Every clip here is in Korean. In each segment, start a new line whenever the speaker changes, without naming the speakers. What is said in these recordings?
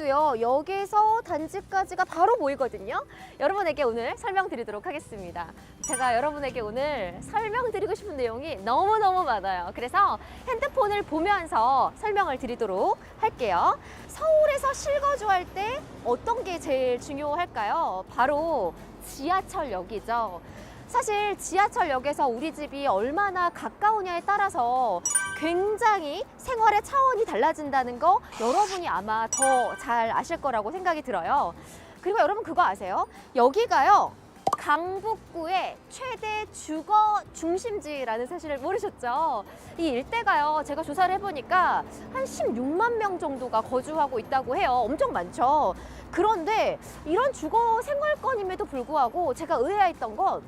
여기도요, 역에서 단지까지가 바로 보이거든요. 여러분에게 오늘 설명드리도록 하겠습니다. 제가 여러분에게 오늘 설명드리고 싶은 내용이 너무너무 많아요. 그래서 핸드폰을 보면서 설명을 드리도록 할게요. 서울에서 실거주할 때 어떤 게 제일 중요할까요? 바로 지하철역이죠. 사실 지하철역에서 우리 집이 얼마나 가까우냐에 따라서 굉장히 생활의 차원이 달라진다는 거 여러분이 아마 더 잘 아실 거라고 생각이 들어요. 그리고 여러분 그거 아세요? 여기가요, 강북구의 최대 주거 중심지라는 사실을 모르셨죠? 이 일대가요, 제가 조사를 해보니까 한 16만 명 정도가 거주하고 있다고 해요. 엄청 많죠? 그런데 이런 주거 생활권임에도 불구하고 제가 의아했던 건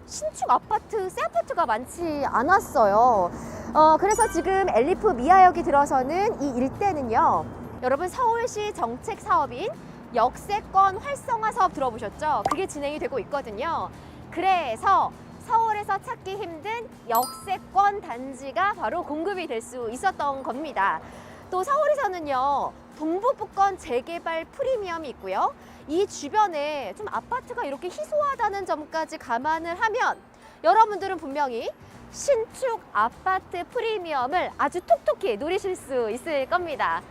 신축 아파트, 새 아파트가 많지 않았어요. 그래서 지금 엘리프 미아역이 들어서는 이 일대는요, 여러분 서울시 정책 사업인 역세권 활성화 사업 들어보셨죠? 그게 진행이 되고 있거든요. 그래서 서울에서 찾기 힘든 역세권 단지가 바로 공급이 될 수 있었던 겁니다. 또 서울에서는요, 동부북권 재개발 프리미엄이 있고요. 이 주변에 좀 아파트가 이렇게 희소하다는 점까지 감안을 하면 여러분들은 분명히 신축 아파트 프리미엄을 아주 톡톡히 누리실 수 있을 겁니다.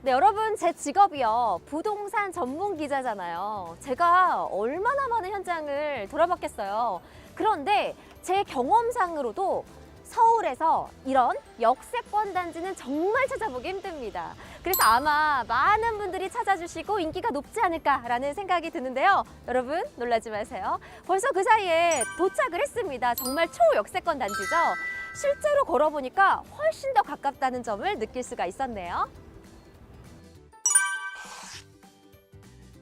네, 여러분 제 직업이요, 부동산 전문 기자잖아요. 제가 얼마나 많은 현장을 돌아봤겠어요. 그런데 제 경험상으로도 서울에서 이런 역세권 단지는 정말 찾아보기 힘듭니다. 그래서 아마 많은 분들이 찾아주시고 인기가 높지 않을까라는 생각이 드는데요. 여러분 놀라지 마세요. 벌써 그 사이에 도착을 했습니다. 정말 초역세권 단지죠. 실제로 걸어보니까 훨씬 더 가깝다는 점을 느낄 수가 있었네요.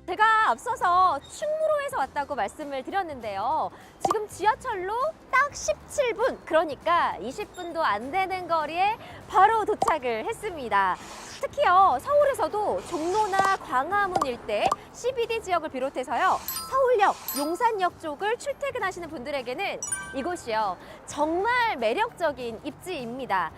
제가 앞서서 충무로에서 왔다고 말씀을 드렸는데요. 지금 지하철로 딱 17분, 그러니까 20분도 안 되는 거리에 바로 도착을 했습니다. 특히요, 서울에서도 종로나 광화문 일대, CBD 지역을 비롯해서요, 서울역, 용산역 쪽을 출퇴근하시는 분들에게는 이곳이요, 정말 매력적인 입지입니다.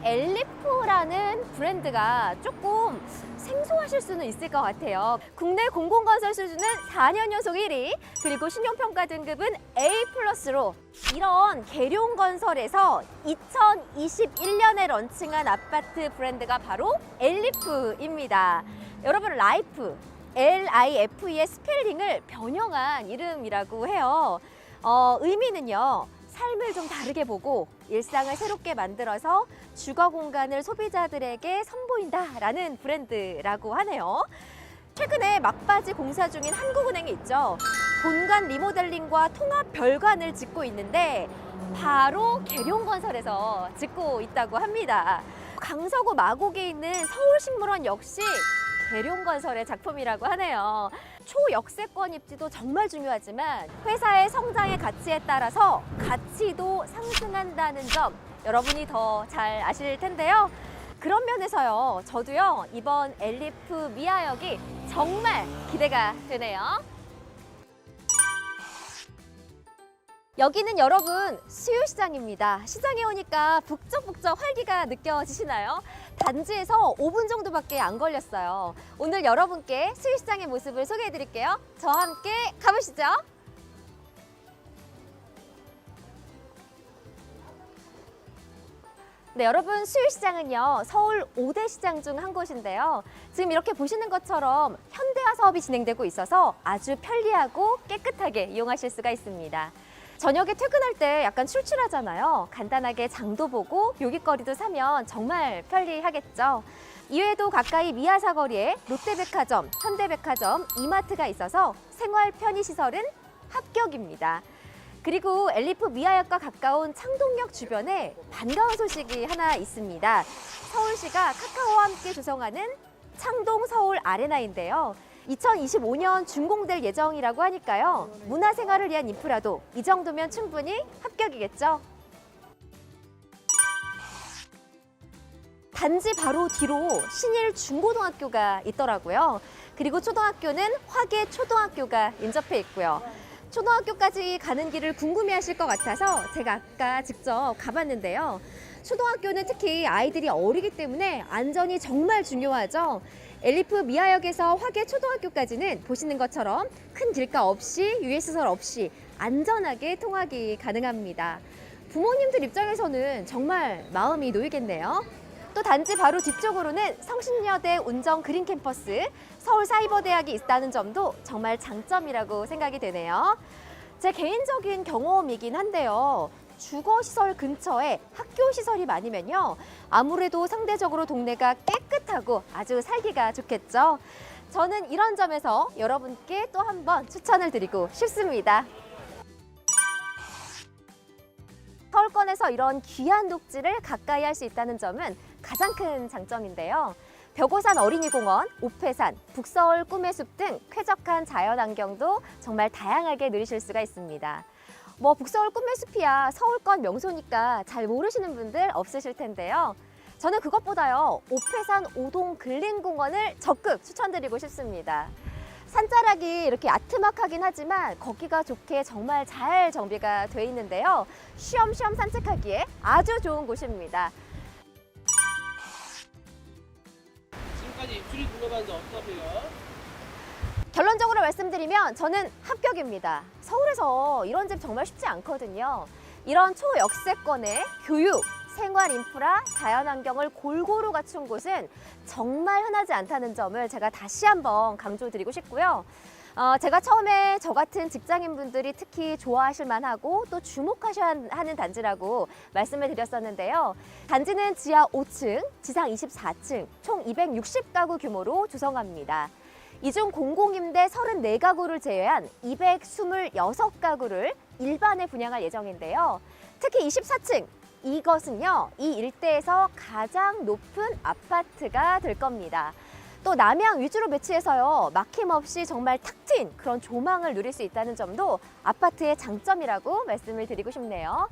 엘리프라는 브랜드가 조금 생소하실 수는 있을 것 같아요. 국내 공공건설 수준은 4년 연속 1위, 그리고 신용평가 등급은 A+로 이런 계룡건설에서 2021년에 런칭한 아파트 브랜드가 바로 엘리프입니다. 여러분, 라이프, LIFE의 스펠링을 변형한 이름이라고 해요. 의미는요, 삶을 좀 다르게 보고 일상을 새롭게 만들어서 주거 공간을 소비자들에게 선보인다라는 브랜드라고 하네요. 최근에 막바지 공사 중인 한국은행이 있죠. 본관 리모델링과 통합 별관을 짓고 있는데 바로 계룡건설에서 짓고 있다고 합니다. 강서구 마곡에 있는 서울식물원 역시 계룡건설의 작품이라고 하네요. 초역세권 입지도 정말 중요하지만 회사의 성장의 가치에 따라서 가치도 상승한다는 점 여러분이 더 잘 아실 텐데요. 그런 면에서요, 저도요, 이번 엘리프 미아역이 정말 기대가 되네요. 여기는 여러분 수유시장입니다. 시장에 오니까 북적북적 활기가 느껴지시나요? 단지에서 5분 정도밖에 안 걸렸어요. 오늘 여러분께 수유시장의 모습을 소개해 드릴게요. 저와 함께 가보시죠. 네, 여러분 수유시장은요, 서울 5대 시장 중 한 곳인데요. 지금 이렇게 보시는 것처럼 현대화 사업이 진행되고 있어서 아주 편리하고 깨끗하게 이용하실 수가 있습니다. 저녁에 퇴근할 때 약간 출출하잖아요. 간단하게 장도 보고 요깃거리도 사면 정말 편리하겠죠. 이외에도 가까이 미아사거리에 롯데백화점, 현대백화점, 이마트가 있어서 생활 편의시설은 합격입니다. 그리고 엘리프 미아역과 가까운 창동역 주변에 반가운 소식이 하나 있습니다. 서울시가 카카오와 함께 조성하는 창동 서울 아레나인데요. 2025년 준공될 예정이라고 하니까요. 문화생활을 위한 인프라도 이 정도면 충분히 합격이겠죠. 단지 바로 뒤로 신일 중고등학교가 있더라고요. 그리고 초등학교는 화계초등학교가 인접해 있고요. 초등학교까지 가는 길을 궁금해하실 것 같아서 제가 아까 직접 가봤는데요. 초등학교는 특히 아이들이 어리기 때문에 안전이 정말 중요하죠. 엘리프 미아역에서 화계 초등학교까지는 보시는 것처럼 큰 길가 없이 유해시설 없이 안전하게 통학이 가능합니다. 부모님들 입장에서는 정말 마음이 놓이겠네요. 또 단지 바로 뒤쪽으로는 성신여대 운정 그린 캠퍼스, 서울사이버대학이 있다는 점도 정말 장점이라고 생각이 되네요. 제 개인적인 경험이긴 한데요. 주거시설 근처에 학교시설이 많으면요. 아무래도 상대적으로 동네가 깨끗하고 아주 살기가 좋겠죠. 저는 이런 점에서 여러분께 또 한 번 추천을 드리고 싶습니다. 서울권에서 이런 귀한 녹지를 가까이 할 수 있다는 점은 가장 큰 장점인데요. 벽오산 어린이공원, 옥회산, 북서울 꿈의 숲 등 쾌적한 자연환경도 정말 다양하게 누리실 수가 있습니다. 북서울 꿈의 숲이야 서울권 명소니까 잘 모르시는 분들 없으실 텐데요. 저는 그것보다요, 옥회산 오동 근린공원을 적극 추천드리고 싶습니다. 산자락이 이렇게 아트막하긴 하지만 걷기가 좋게 정말 잘 정비가 돼 있는데요. 쉬엄쉬엄 산책하기에 아주 좋은 곳입니다.
지금까지 입주를 둘러봤는데 어떠세요?
결론적으로 말씀드리면 저는 합격입니다. 서울에서 이런 집 정말 쉽지 않거든요. 이런 초역세권의 교육, 생활 인프라, 자연환경을 골고루 갖춘 곳은 정말 흔하지 않다는 점을 제가 다시 한번 강조드리고 싶고요. 제가 처음에 저 같은 직장인분들이 특히 좋아하실 만하고 또 주목하셔야 하는 단지라고 말씀을 드렸었는데요. 단지는 지하 5층, 지상 24층, 총 260가구 규모로 조성합니다. 이 중 공공임대 34가구를 제외한 226가구를 일반에 분양할 예정인데요. 특히 24층, 이것은요, 이 일대에서 가장 높은 아파트가 될 겁니다. 또 남향 위주로 배치해서요, 막힘없이 정말 탁 트인 그런 조망을 누릴 수 있다는 점도 아파트의 장점이라고 말씀을 드리고 싶네요.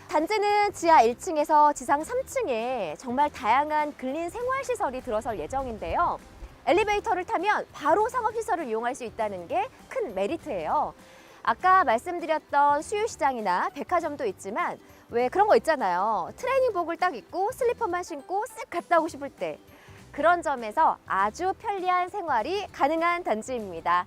단지는 지하 1층에서 지상 3층에 정말 다양한 근린 생활시설이 들어설 예정인데요. 엘리베이터를 타면 바로 상업시설을 이용할 수 있다는 게 큰 메리트예요. 아까 말씀드렸던 수유시장이나 백화점도 있지만 왜 그런 거 있잖아요. 트레이닝복을 딱 입고 슬리퍼만 신고 쓱 갔다 오고 싶을 때. 그런 점에서 아주 편리한 생활이 가능한 단지입니다.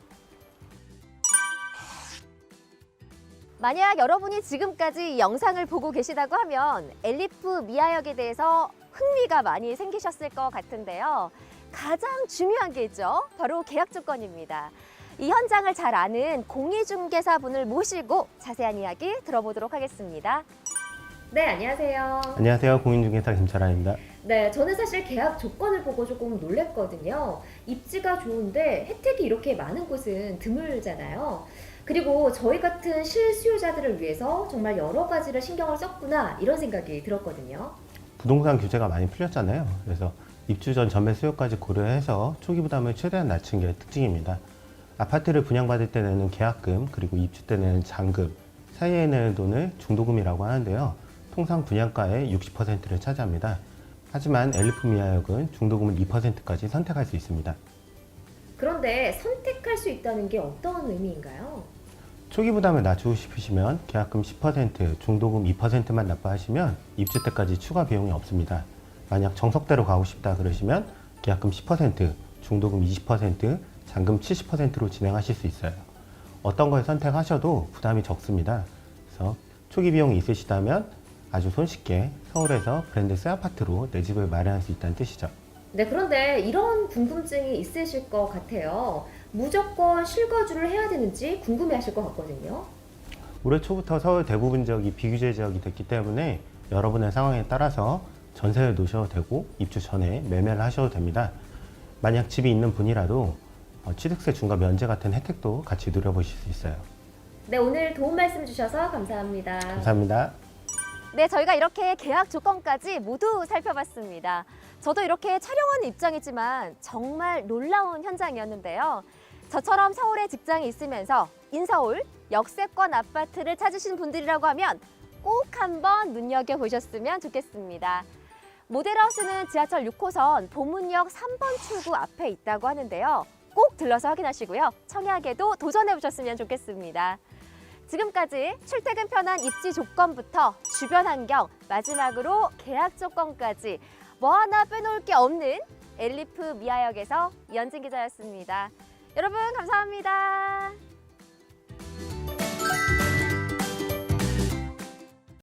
만약 여러분이 지금까지 이 영상을 보고 계시다고 하면 엘리프 미아역에 대해서 흥미가 많이 생기셨을 것 같은데요. 가장 중요한 게 있죠. 바로 계약 조건입니다. 이 현장을 잘 아는 공인중개사분을 모시고 자세한 이야기 들어보도록 하겠습니다. 네, 안녕하세요.
안녕하세요. 공인중개사 김철환입니다.
네, 저는 사실 계약 조건을 보고 조금 놀랬거든요. 입지가 좋은데 혜택이 이렇게 많은 곳은 드물잖아요. 그리고 저희 같은 실수요자들을 위해서 정말 여러 가지를 신경을 썼구나 이런 생각이 들었거든요.
부동산 규제가 많이 풀렸잖아요. 그래서 입주 전 전매 수요까지 고려해서 초기 부담을 최대한 낮춘 게 특징입니다. 아파트를 분양받을 때 내는 계약금, 그리고 입주 때 내는 잔금, 사이에 내는 돈을 중도금이라고 하는데요. 통상 분양가의 60%를 차지합니다. 하지만 엘리프 미아역은 중도금을 2%까지 선택할 수 있습니다.
그런데 선택할 수 있다는 게 어떤 의미인가요?
초기 부담을 낮추고 싶으시면 계약금 10%, 중도금 2%만 납부하시면 입주 때까지 추가 비용이 없습니다. 만약 정석대로 가고 싶다 그러시면 계약금 10%, 중도금 20%, 잔금 70%로 진행하실 수 있어요. 어떤 걸 선택하셔도 부담이 적습니다. 그래서 초기 비용이 있으시다면 아주 손쉽게 서울에서 브랜드 새 아파트로 내 집을 마련할 수 있다는 뜻이죠.
네, 그런데 이런 궁금증이 있으실 것 같아요. 무조건 실거주를 해야 되는지 궁금해하실 것 같거든요.
올해 초부터 서울 대부분 지역이 비규제 지역이 됐기 때문에 여러분의 상황에 따라서 전세를 놓으셔도 되고 입주 전에 매매를 하셔도 됩니다. 만약 집이 있는 분이라도 취득세 중과 면제 같은 혜택도 같이 누려보실 수 있어요.
네, 오늘 도움 말씀 주셔서 감사합니다.
감사합니다.
네, 저희가 이렇게 계약 조건까지 모두 살펴봤습니다. 저도 이렇게 촬영하는 입장이지만 정말 놀라운 현장이었는데요. 저처럼 서울에 직장이 있으면서 인서울 역세권 아파트를 찾으신 분들이라고 하면 꼭 한번 눈여겨보셨으면 좋겠습니다. 모델하우스는 지하철 6호선 보문역 3번 출구 앞에 있다고 하는데요. 꼭 들러서 확인하시고요. 청약에도 도전해보셨으면 좋겠습니다. 지금까지 출퇴근 편한 입지 조건부터 주변 환경, 마지막으로 계약 조건까지 뭐 하나 빼놓을 게 없는 엘리프 미아역에서 이현진 기자였습니다. 여러분 감사합니다.